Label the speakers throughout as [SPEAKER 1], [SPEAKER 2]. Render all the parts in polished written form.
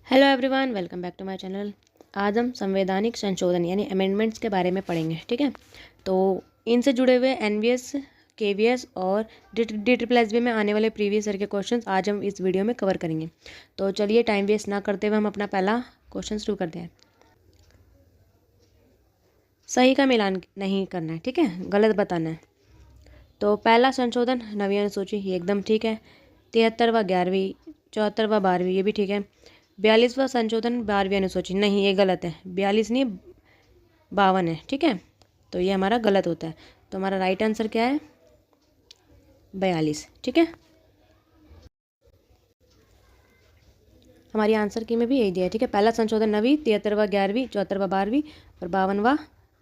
[SPEAKER 1] Hello everyone, welcome back to my channel. आज हम संवैधानिक संशोधन यानी अमेंडमेंट्स के बारे में पढ़ेंगे। ठीक है, तो इनसे जुड़े हुए एनवीएस, केवीएस और DSSB में आने वाले प्रीवियस ईयर के क्वेश्चंस आज हम इस वीडियो में कवर करेंगे। तो चलिए टाइम वेस्ट ना करते हुए हम अपना पहला क्वेश्चन शुरू करते हैं। सही का मिलान नहीं करना है, ठीक है, गलत बताना है। तो पहला संशोधन नवीं अनुसूची, ये एकदम ठीक है। 73वां 11वीं, 74वां 12वीं, ये भी ठीक है। 42वां संशोधन 12वीं अनुसूची, नहीं ये गलत है। 42 नहीं 52 है, ठीक है, तो ये हमारा गलत होता है। तो हमारा राइट आंसर क्या है? 42, ठीक है। हमारी आंसर की में भी यही दिया है, ठीक है। पहला संशोधन नवीं, 73वां 11वीं, 74वां 12वीं और 52वां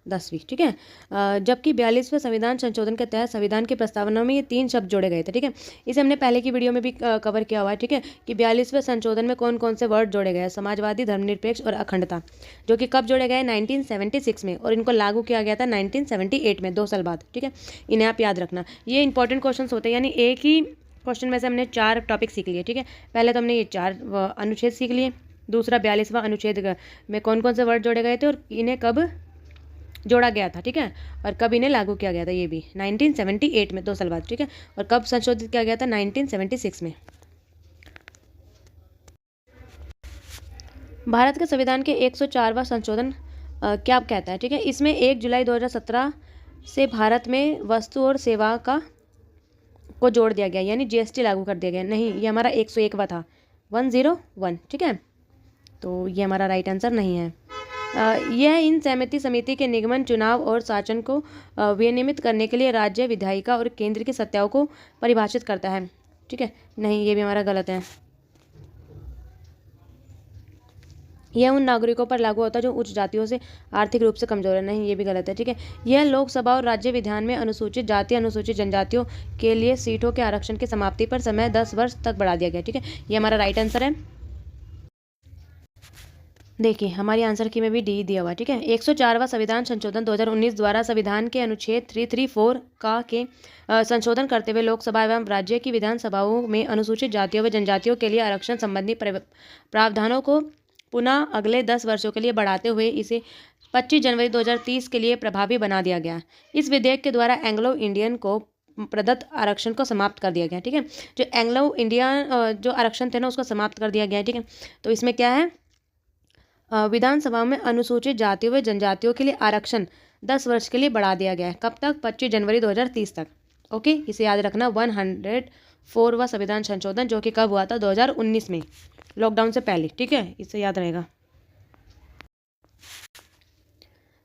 [SPEAKER 1] 10वीं, ठीक है। जबकि 42वें संविधान संशोधन के तहत संविधान की प्रस्तावना में ये 3 शब्द जोड़े गए थे, ठीक है। इसे हमने पहले की वीडियो में भी कवर किया हुआ है, ठीक है, कि 42वें संशोधन में कौन कौन से वर्ड जोड़े गए हैं। समाजवादी, धर्मनिरपेक्ष और अखंडता, जो कि कब जोड़े गए? 1976 में, और इनको लागू किया गया था 1978 में, 2 साल बाद, ठीक है। इन्हें आप याद रखना, ये इंपॉर्टेंट क्वेश्चन होते हैं। यानी एक ही क्वेश्चन में से हमने 4 टॉपिक सीख लिए, ठीक है। पहले तो हमने ये 4 अनुच्छेद सीख लिए। दूसरा 42वां अनुच्छेद में कौन कौन से वर्ड जोड़े गए थे और इन्हें कब जोड़ा गया था, ठीक है, और कब इन्हें लागू किया गया था, ये भी 1978 में, 2 साल बाद, ठीक है। और कब संशोधित किया गया था? 1976 में। भारत के संविधान के 104वां संशोधन क्या कहता है, ठीक है। इसमें 1 जुलाई 2017 से भारत में वस्तु और सेवा को जोड़ दिया गया, यानी जीएसटी लागू कर दिया गया। नहीं, ये हमारा 101वां था, 101, ठीक है, तो ये हमारा राइट आंसर नहीं है। यह इन सहमति समिति के निगमन, चुनाव और शासन को विनियमित करने के लिए राज्य, विधायिका और केंद्र की सत्ताओं को परिभाषित करता है, ठीक है। नहीं, ये भी हमारा गलत है। यह उन नागरिकों पर लागू होता है जो उच्च जातियों से आर्थिक रूप से कमजोर है। नहीं, ये भी गलत है, ठीक है। यह लोकसभा और राज्य विधान में अनुसूचित जाति, अनुसूचित जनजातियों के लिए सीटों के आरक्षण की समाप्ति पर समय 10 वर्ष तक बढ़ा दिया गया, ठीक है। ये हमारा राइट आंसर है। देखिए हमारी आंसर की में भी डी दिया हुआ, ठीक है। 104वां संविधान संशोधन 2019 द्वारा संविधान के अनुच्छेद 334 का के संशोधन करते हुए लोकसभा एवं राज्य की विधानसभाओं में अनुसूचित जातियों व जनजातियों के लिए आरक्षण संबंधी प्रावधानों को पुनः अगले 10 वर्षों के लिए बढ़ाते हुए इसे 25 जनवरी 2030 के लिए प्रभावी बना दिया गया। इस विधेयक के द्वारा एंग्लो इंडियन को प्रदत्त आरक्षण को समाप्त कर दिया गया, ठीक है। जो एंग्लो इंडियन जो आरक्षण थे ना, उसको समाप्त कर दिया गया, ठीक है। तो इसमें क्या है? विधानसभा में अनुसूचित जातियों व जनजातियों के लिए आरक्षण 10 वर्ष के लिए बढ़ा दिया गया है। कब तक? 25 जनवरी 2030 तक। ओके, इसे याद रखना। 104वां संविधान संशोधन, जो कि कब हुआ था? 2019 में, लॉकडाउन से पहले, ठीक है, इसे याद रहेगा।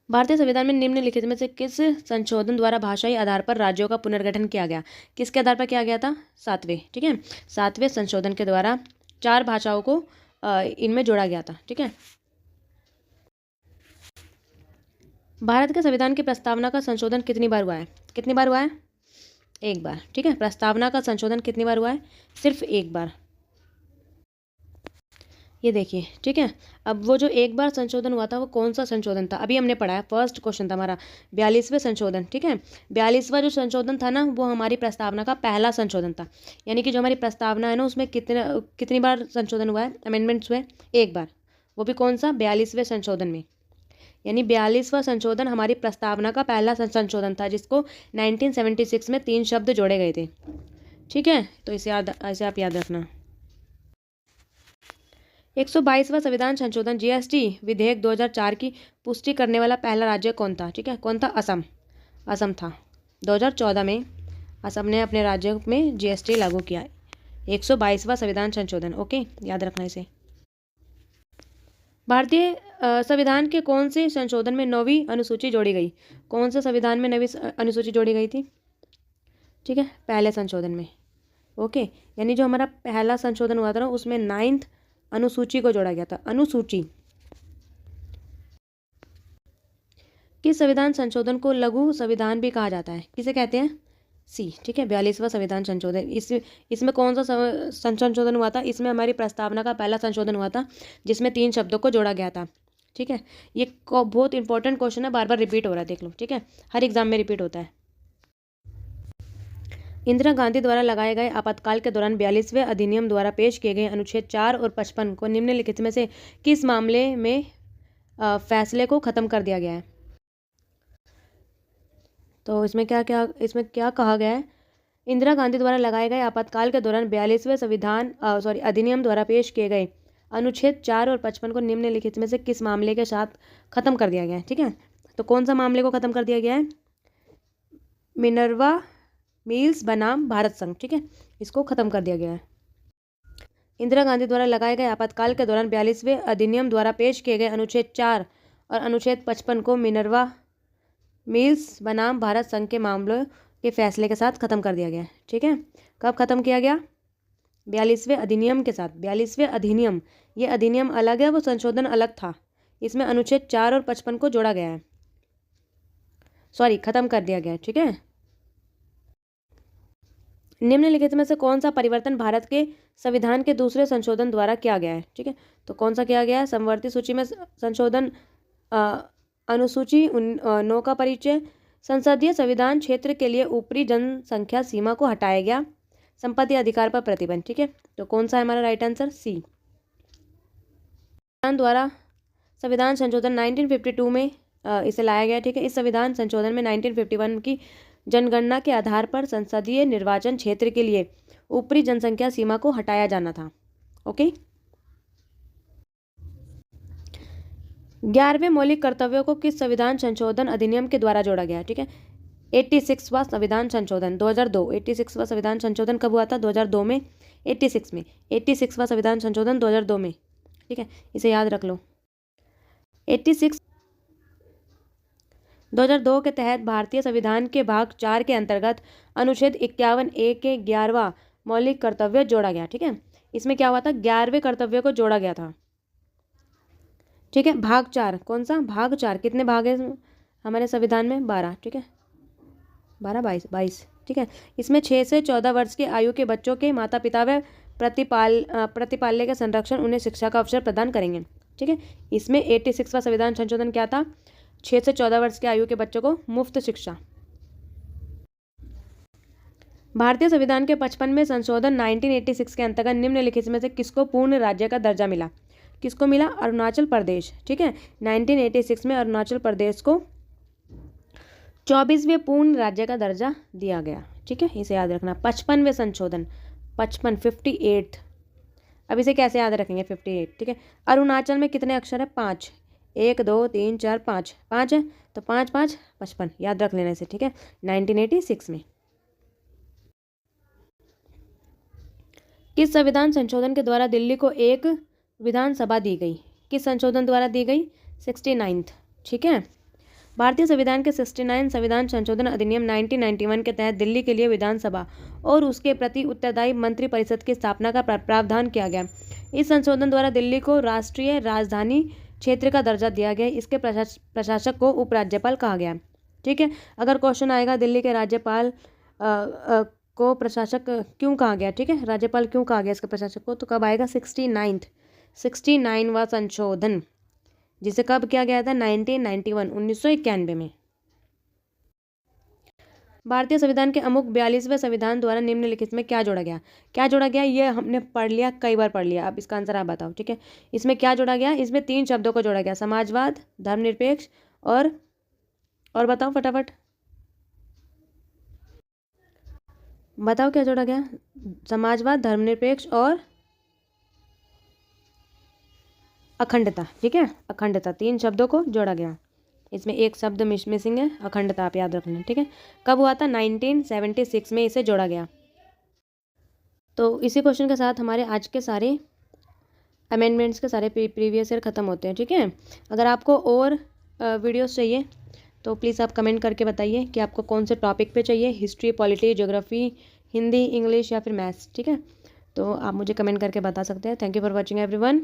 [SPEAKER 1] भारतीय संविधान में निम्नलिखित में से किस संशोधन द्वारा भाषाई आधार पर राज्यों का पुनर्गठन किया गया? किसके आधार पर किया गया था? 7वें, ठीक है, 7वें संशोधन के द्वारा 4 भाषाओं को इनमें जोड़ा गया था, ठीक है। भारत के संविधान की प्रस्तावना का संशोधन कितनी बार हुआ है? कितनी बार हुआ है? 1 बार, ठीक है। प्रस्तावना का संशोधन कितनी बार हुआ है? सिर्फ 1 बार। ये देखिए, ठीक है। अब वो जो 1 बार संशोधन हुआ था वो कौन सा संशोधन था? अभी हमने पढ़ा है, फर्स्ट क्वेश्चन था हमारा 42वें संशोधन, ठीक है। 42वां जो संशोधन था ना, वो हमारी प्रस्तावना का पहला संशोधन था। यानी कि जो हमारी प्रस्तावना है ना, उसमें कितनी बार संशोधन हुआ है, अमेंडमेंट्स हुए? 1 बार। वो भी कौन सा? 42वें संशोधन में। यानी 42वां संशोधन हमारी प्रस्तावना का पहला संशोधन था, जिसको 1976 में 3 शब्द जोड़े गए थे, ठीक है। तो इसे आप याद रखना। 122वां संविधान संशोधन जीएसटी विधेयक 2004 की पुष्टि करने वाला पहला राज्य कौन था? ठीक है, कौन था? असम। असम था। 2014 में असम ने अपने राज्य में जीएसटी लागू किया। 122वां संविधान संशोधन, ओके, याद रखना इसे। भारतीय संविधान के कौन से संशोधन में 9वीं अनुसूची जोड़ी गई? कौन से संविधान में 9वीं अनुसूची जोड़ी गई थी? ठीक है, पहले संशोधन में, ओके। यानी जो हमारा पहला संशोधन हुआ था ना, उसमें 9th अनुसूची को जोड़ा गया था। अनुसूची। किस संविधान संशोधन को लघु संविधान भी कहा जाता है? किसे कहते हैं? सी, ठीक है, 42वां संविधान संशोधन। इसमें कौन सा संशोधन हुआ था? इसमें हमारी प्रस्तावना का पहला संशोधन हुआ था, जिसमें 3 शब्दों को जोड़ा गया था, ठीक है। ये बहुत इंपॉर्टेंट क्वेश्चन है, बार बार रिपीट हो रहा है, देख लो, ठीक है, हर एग्जाम में रिपीट होता है। इंदिरा गांधी द्वारा लगाए गए आपातकाल के दौरान 42वें अधिनियम द्वारा पेश किए गए अनुच्छेद 4 और 55 को निम्नलिखित में से किस मामले में फैसले को खत्म कर दिया गया है? तो इसमें क्या कहा गया है? इंदिरा गांधी द्वारा लगाए गए आपातकाल के दौरान 42वें अधिनियम द्वारा पेश किए गए अनुच्छेद 4 और 55 को निम्नलिखित में से किस मामले के साथ खत्म कर दिया गया है? ठीक है, तो कौन सा मामले को खत्म कर दिया गया है? मिनर्वा मिल्स बनाम भारत संघ, ठीक है, इसको खत्म कर दिया गया है। इंदिरा गांधी द्वारा लगाए गए आपातकाल के दौरान 42वें अधिनियम द्वारा पेश किए गए अनुच्छेद 4 और अनुच्छेद 55 को मिनर्वा मिल्स बनाम भारत संघ के मामलों के फैसले के साथ खत्म कर दिया गया है। ठीक है, कब खत्म किया गया? 42वें अधिनियम के साथ। 42वें अधिनियम, ये अधिनियम अलग है, वो संशोधन अलग था। इसमें अनुच्छेद 4 और 55 को जोड़ा गया है, खत्म कर दिया गया है। ठीक है, निम्नलिखित में से कौन सा परिवर्तन भारत के संविधान के दूसरे संशोधन द्वारा किया गया है? ठीक है, तो कौन सा किया गया है? समवर्ती सूची में संशोधन, अनुसूची 9 का परिचय, संसदीय संविधान क्षेत्र के लिए ऊपरी जनसंख्या सीमा को हटाया गया, संपत्ति अधिकार पर प्रतिबंध। ठीक है, तो कौन सा है हमारा राइट आंसर? सी। संविधान द्वारा संविधान संशोधन 1952 में इसे लाया गया। ठीक है, इस संविधान संशोधन में 1951 की जनगणना के आधार पर संसदीय निर्वाचन क्षेत्र के लिए ऊपरी जनसंख्या सीमा को हटाया जाना था। ओके, 11वें मौलिक कर्तव्यों को किस संविधान संशोधन अधिनियम के द्वारा जोड़ा गया? ठीक है, 86वां संविधान संशोधन 2002। 86वां संविधान संशोधन कब हुआ था? 2002 में। 86 में 86वां संविधान संशोधन 2002 में। ठीक है, इसे याद रख लो। 86 2002 के तहत भारतीय संविधान के भाग 4 के अंतर्गत अनुच्छेद 51A के 11वां मौलिक कर्तव्य जोड़ा गया। ठीक है, इसमें क्या हुआ था? 11वें कर्तव्य को जोड़ा गया था। ठीक है, भाग 4, कौन सा? भाग 4। कितने भाग है हमारे संविधान में? 12। ठीक है, 12, 22। ठीक है, इसमें 6 से 14 वर्ष की आयु के बच्चों के माता पिता व प्रतिपाल्य के संरक्षण, उन्हें शिक्षा का अवसर प्रदान करेंगे। ठीक है, इसमें 86वां संविधान संशोधन क्या था? 6 से 14 वर्ष की आयु के बच्चों को मुफ्त शिक्षा। भारतीय संविधान के 55वें संशोधन 1986 के अंतर्गत निम्नलिखित में से किसको पूर्ण राज्य का दर्जा मिला? किसको मिला? अरुणाचल प्रदेश। ठीक है, 1986 में अरुणाचल प्रदेश को 24वें पूर्ण राज्य का दर्जा दिया गया। ठीक है, इसे याद रखना। 55वें संशोधन, 58। अब इसे कैसे याद रखेंगे? 58। ठीक है, अरुणाचल में कितने अक्षर है? 5। 1 2 3 4 5 5 है, तो 5 5 55 याद रख लेने से। ठीक है, 1986 में। किस संविधान संशोधन के द्वारा दिल्ली को एक विधानसभा दी गई? किस संशोधन द्वारा दी गई? 69th। ठीक है, भारतीय संविधान के 69 संविधान संशोधन अधिनियम 1991 के तहत दिल्ली के लिए विधानसभा और उसके प्रति उत्तरदायी मंत्री परिषद की स्थापना का प्रावधान किया गया। इस संशोधन द्वारा दिल्ली को राष्ट्रीय राजधानी क्षेत्र का दर्जा दिया गया। इसके प्रशासक को उपराज्यपाल कहा गया। ठीक है, अगर क्वेश्चन आएगा दिल्ली के राज्यपाल को प्रशासक क्यों कहा गया? ठीक है, राज्यपाल क्यों कहा गया इसके प्रशासक को? तो कब आएगा? 69वां संशोधन, जिसे कब किया गया था? 1991 में। भारतीय संविधान के अमुक 42वें संविधान द्वारा निम्नलिखित में क्या जोड़ा गया? क्या जोड़ा गया? ये हमने पढ़ लिया, कई बार पढ़ लिया। अब इसका आंसर आप बताओ। ठीक है, इसमें क्या जोड़ा गया? इसमें 3 शब्दों को जोड़ा गया, समाजवाद, धर्मनिरपेक्ष और बताओ फटाफट, बताओ क्या जोड़ा गया? समाजवाद, धर्मनिरपेक्ष और अखंडता। ठीक है, अखंडता, 3 शब्दों को जोड़ा गया। इसमें एक शब्द मिसिंग है, अखंडता, आप याद रखना। ठीक है, कब हुआ था? 1976 में इसे जोड़ा गया। तो इसी क्वेश्चन के साथ हमारे आज के सारे अमेंडमेंट्स के सारे प्रीवियस ईयर ख़त्म होते हैं। ठीक है, अगर आपको और वीडियोस चाहिए तो प्लीज़ आप कमेंट करके बताइए कि आपको कौन से टॉपिक पे चाहिए, history, polity, geography, Hindi, English या फिर मैथ्स। ठीक है, तो आप मुझे कमेंट करके बता सकते हैं। Thank you for watching everyone.